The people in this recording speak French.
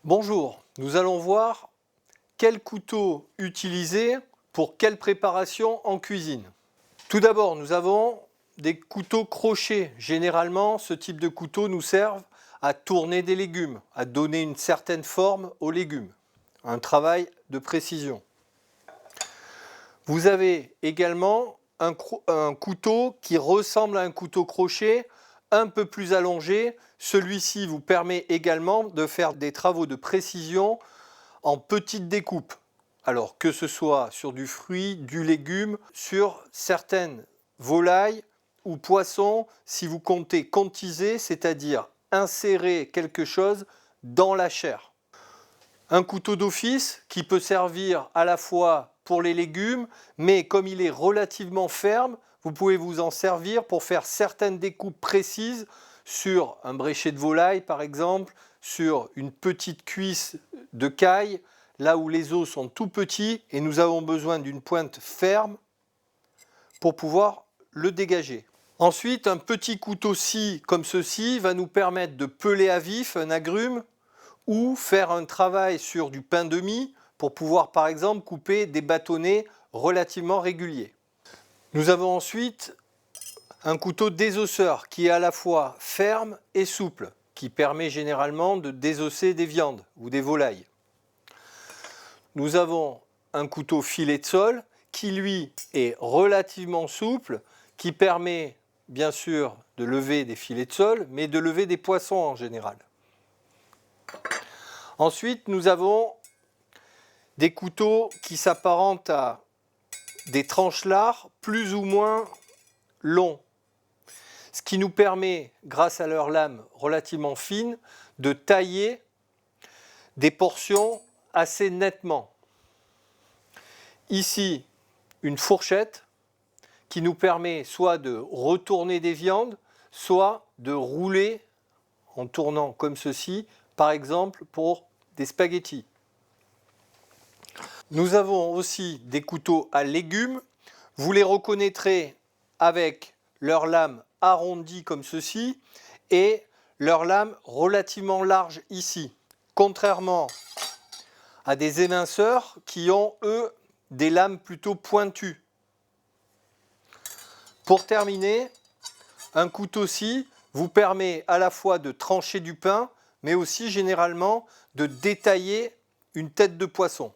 Bonjour, nous allons voir quel couteau utiliser pour quelle préparation en cuisine. Tout d'abord, nous avons des couteaux crochets. Généralement, ce type de couteau nous sert à tourner des légumes, à donner une certaine forme aux légumes. Un travail de précision. Vous avez également un couteau qui ressemble à un couteau crochet, un peu plus allongé. Celui-ci vous permet également de faire des travaux de précision en petites découpes. Alors que ce soit sur du fruit, du légume, sur certaines volailles ou poissons, si vous comptez contiser, c'est-à-dire insérer quelque chose dans la chair. Un couteau d'office qui peut servir à la fois pour les légumes, mais comme il est relativement ferme, vous pouvez vous en servir pour faire certaines découpes précises sur un bréchet de volaille par exemple, sur une petite cuisse de caille, là où les os sont tout petits et nous avons besoin d'une pointe ferme pour pouvoir le dégager. Ensuite, un petit couteau-ci comme ceci va nous permettre de peler à vif un agrume ou faire un travail sur du pain de mie pour pouvoir par exemple couper des bâtonnets relativement réguliers. Nous avons ensuite un couteau désosseur qui est à la fois ferme et souple, qui permet généralement de désosser des viandes ou des volailles. Nous avons un couteau filet de sol qui lui est relativement souple, qui permet bien sûr de lever des filets de sol, mais de lever des poissons en général. Ensuite, nous avons des couteaux qui s'apparentent à des tranchelards plus ou moins longs, ce qui nous permet, grâce à leur lame relativement fine, de tailler des portions assez nettement. Ici, une fourchette qui nous permet soit de retourner des viandes, soit de rouler en tournant comme ceci, par exemple pour des spaghettis. Nous avons aussi des couteaux à légumes. Vous les reconnaîtrez avec leur lame arrondie comme ceci et leur lame relativement large ici. Contrairement à des éminceurs qui ont, eux, des lames plutôt pointues. Pour terminer, un couteau-ci vous permet à la fois de trancher du pain, mais aussi généralement de détailler une tête de poisson.